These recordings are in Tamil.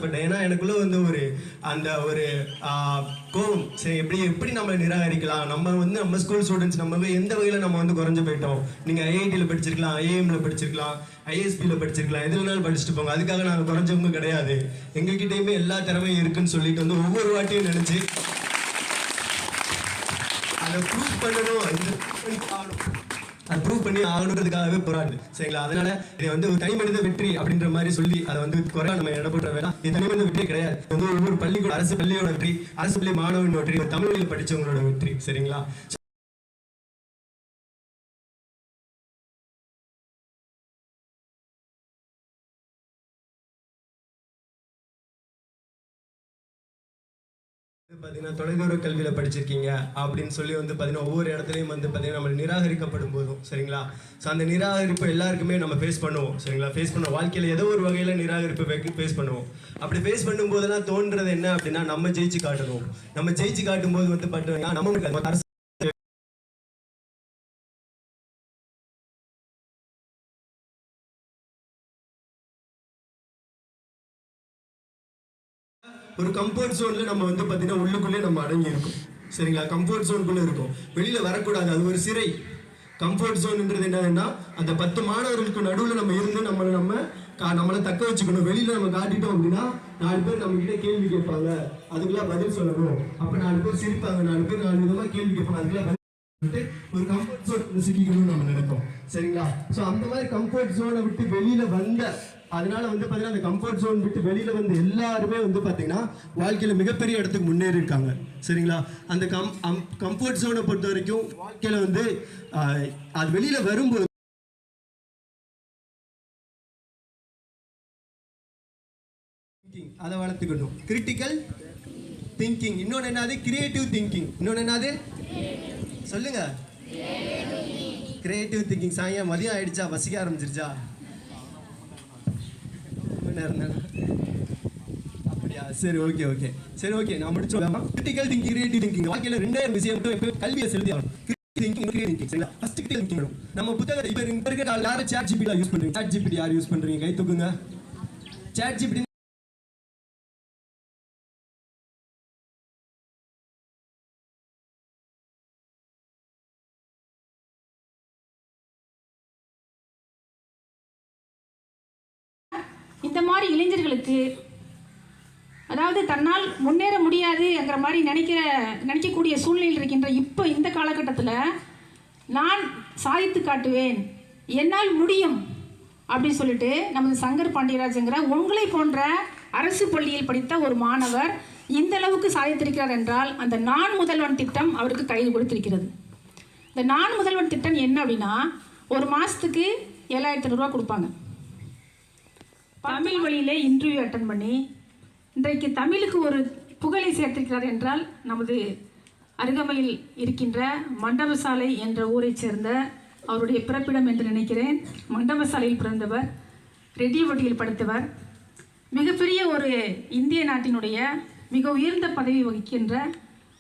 ஆசைப்பட்டேன். ஏன்னா எனக்குள்ள வந்து அந்த ஒரு கோவம், சரி எப்படி நம்ம நிராகரிக்கலாம், நம்ம ஸ்கூல் ஸ்டூடெண்ட்ஸ் நம்ம எந்த வகையில் நம்ம வந்து குறைஞ்சு போயிட்டோம். நீங்கள் ஐஐடியில் படிச்சிருக்கலாம், ஐஏஎம்ல படிச்சிருக்கலாம், ஐஎஸ்பியில் படிச்சிருக்கலாம், எதுனாலும் படிச்சுட்டு போங்க, அதுக்காக நாங்கள் குறைஞ்சவங்க கிடையாது, எங்ககிட்டயுமே எல்லா திறமையும் இருக்குன்னு சொல்லிட்டு வந்து ஒவ்வொரு வாட்டியும் நினைச்சு அதை ப்ரூவ் பண்ணணும், அதை ப்ரூவ் பண்ணி ஆகணுன்றதுக்காகவே போராடு. சரிங்களா? அதனால இதை வந்து ஒரு தனி மனித வெற்றி அப்படின்ற மாதிரி சொல்லி அதை வந்து குறை நம்ம இடப்பட்ட வேணாம். இது தனி மனித வெற்றி கிடையாது. வந்து ஒவ்வொரு பள்ளிக்கூட அரசு பள்ளியோட வெற்றி, அரசு பள்ளி மாணவன் வெற்றி, தமிழ் வழியில் படிச்சவங்களோட வெற்றி. சரிங்களா? பார்த்தீங்கன்னா தொலைதூர கல்வியில் படிச்சிருக்கீங்க அப்படின்னு சொல்லி வந்து பார்த்தீங்கன்னா ஒவ்வொரு இடத்துலையும் வந்து பார்த்தீங்கன்னா நம்ம நிராகரிக்கப்படும் போதும், சரிங்களா, ஸோ அந்த நிராகரிப்பு எல்லாருக்குமே நம்ம ஃபேஸ் பண்ணுவோம். சரிங்களா? ஃபேஸ் பண்ண வாழ்க்கையில் ஏதோ ஒரு வகையில் நிராகரிப்பு ஃபேஸ் பண்ணுவோம். அப்படி ஃபேஸ் பண்ணும்போதெல்லாம் தோன்றது என்ன அப்படின்னா நம்ம ஜெயிச்சு காட்டணும். நம்ம ஜெயிச்சு காட்டும் போது வந்து பார்த்தீங்கன்னா நம்ம அரசு ஒரு கம்ஃபர்ட் ஜோன்ல நம்ம வந்து பார்த்தீங்கன்னா உள்ளுக்குள்ளே நம்ம அடங்கி இருக்கோம். சரிங்களா? கம்ஃபர்ட் ஜோனுக்குள்ளே இருக்கும், வெளியில் வரக்கூடாது. அது ஒரு சிறை. கம்ஃபர்ட் ஜோன்ன்றது என்னன்னா அந்த 10 மாணவர்களுக்கு நடுவில் நம்ம இருந்து நம்மளை தக்க வச்சுக்கணும். வெளியில் நம்ம காட்டிட்டோம் அப்படின்னா 4 பேர் நம்ம கிட்ட கேள்வி கேட்பாங்க, அதுக்கெல்லாம் பதில் சொல்லணும். அப்போ 4 பேர் சிரிப்பாங்க, 4 பேர் 4 விதமாக கேள்வி கேட்பாங்க, அதுக்கெல்லாம் ஒரு கம்ஃபர்ட் ஜோன் சிக்கிக்கணும்னு நம்ம நினைப்போம். சரிங்களா? ஸோ அந்த மாதிரி கம்ஃபர்ட் ஜோனை விட்டு வெளியில அதனால வந்து பார்த்தீங்கன்னா அந்த கம்ஃபர்ட் ஜோன் விட்டு வெளியில வந்து எல்லாருமே வந்து பார்த்தீங்கன்னா வாழ்க்கையில மிகப்பெரிய இடத்துக்கு முன்னேறி இருக்காங்க. சரிங்களா? அந்த கம்ஃபர்ட் ஜோனை பொறுத்த வரைக்கும் வாழ்க்கையில வந்து அது வெளியில வரும்போது அதை வளர்த்துக்கணும். கிரிட்டிக்கல் திங்கிங், இன்னொன்று என்னது கிரியேட்டிவ் திங்கிங், இன்னொன்று என்னது சொல்லுங்க, கிரியேட்டிவ் திங்கிங். சாயங்காலம் மதியம் ஆயிடுச்சா, வசிக்க ஆரம்பிச்சிருச்சா? அப்படியா? சரி, ஓகே ஓகே, சரி ஓகே, நான் முடிச்சோம். கிரிட்டிக்கல் திங்கிங், கிரியேட்டிவ் திங்கிங் வாழ்க்கையில 2 விஷயம் மட்டும் கல்வியை செலுத்தி ஆகணும். கிரிட்டிக்கல் திங்கிங், சரிங்களா? ஃபர்ஸ்ட் கிரிட்டிக்கல் திங்கிங் வரும். நம்ம புத்தகத்தை இப்ப இருக்க யாரும் சாட் ஜிபிடி யூஸ் பண்றீங்க? சாட் ஜிபிடி யார் யூஸ் பண்றீங்க? கை தூக்குங்க. சாட் ஜிபிடி இந்த மாதிரி இளைஞர்களுக்கு, அதாவது தன்னால் முன்னேற முடியாதுங்கிற மாதிரி நினைக்கக்கூடிய சூழ்நிலையில் இருக்கின்ற இப்போ இந்த காலகட்டத்தில் நான் சாதித்து காட்டுவேன், என்னால் முடியும் அப்படின்னு சொல்லிட்டு நமது சங்கர் பாண்டியராஜங்கிற உங்களை போன்ற அரசு பள்ளியில் படித்த ஒரு மாணவர் இந்த அளவுக்கு சாதித்திருக்கிறார் என்றால் அந்த நான் முதல்வன் திட்டம் அவருக்கு கைது கொடுத்திருக்கிறது. இந்த நான் முதல்வன் திட்டம் என்ன அப்படின்னா, ஒரு மாதத்துக்கு 7,500 ரூபா கொடுப்பாங்க. தமிழ் வழியிலே இன்டர்வியூ அட்டன் பண்ணி இன்றைக்கு தமிழுக்கு ஒரு புகழை சேர்த்திருக்கிறார் என்றால் நமது அருகமையில் இருக்கின்ற மண்டபசாலை என்ற ஊரைச் சேர்ந்த அவருடைய பிறப்பிடம் என்று நினைக்கிறேன். மண்டபசாலையில் பிறந்தவர், ரெட்டியப்பட்டியில் படித்தவர், மிகப்பெரிய ஒரு இந்திய நாட்டினுடைய மிக உயர்ந்த பதவி வகிக்கின்ற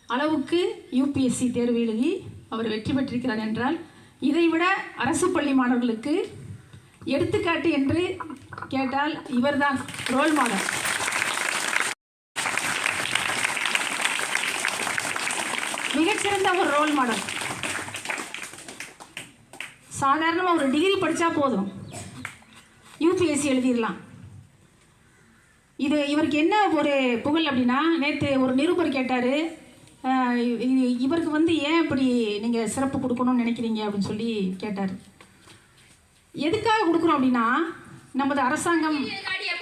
அளவுக்கு யூபிஎஸ்சி தேர்வு எழுதி அவர் வெற்றி பெற்றிருக்கிறார் என்றால் இதைவிட அரசு பள்ளி மாணவர்களுக்கு எடுத்துக்காட்டு என்று கேட்டால் இவர்தான் ரோல் மாடல். மிகச்சிறந்த ஒரு ரோல் மாடல். சாதாரணமாக ஒரு டிகிரி படித்தா போதும், யூபிஎஸ்சி எழுதிடலாம். இவருக்கு என்ன ஒரு புகழ் அப்படின்னா, நேற்று ஒரு நிருபர் கேட்டார், இவருக்கு வந்து ஏன் இப்படி நீங்கள் சிறப்பு கொடுக்கணும்னு நினைக்கிறீங்க அப்படின்னு சொல்லி கேட்டார். எதுக்காக கொடுக்குறோம் அப்படின்னா, நமது அரசாங்கம்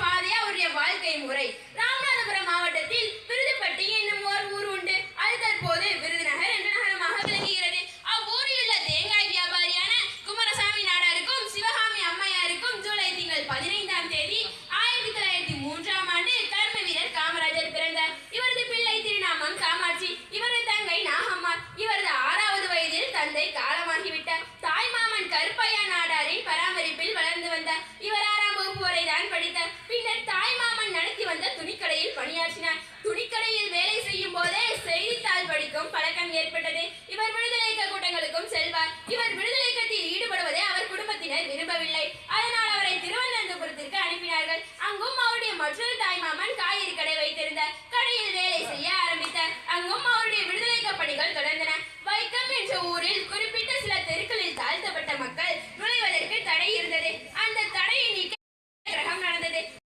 பாதையா அவருடைய வாழ்க்கை முறை. ராமநாதபுரம் மாவட்டத்தில் விருதுப்பட்டி என்னும் ஒரு ஊர் உண்டு. அது தற்போது விருதுநகர் என்ற நகரமாக விளங்குகிறது. அவ்வூரில் உள்ள தேங்காய் வியாபாரியான குமாரசாமி நாடாருக்கும் சிவகாமி அம்மையாருக்கும் ஜூலை திங்கள் 15ஆம் தேதி 1903ஆம் ஆண்டு கர்ம வீரர் காமராஜர் பிறந்தார். இவரது பிள்ளை திருநாமம் காமாட்சி, இவரது தங்கை நாகம்மாள். இவரது 6வது வயதில் தந்தை காலமாகிவிட்டார். தாய் மாமன் கருப்பையா நாடாரின் பராமரிப்பில் வளர்ந்து வந்தார். இவர் 6ஆம் வகுப்பு வரை தான் படித்தார். பின்னர் தாய் மாமன் நடத்தி வந்த துணிக்கடையில் பணியாற்றினார். துணிக்கடையில் வேலை செய்யும் போதே செய்தித்தாள் படிக்கும் பழக்கம் ஏற்பட்டது. இவர் விடுதலை இயக்க கூட்டங்களுக்கும் செல்வார்.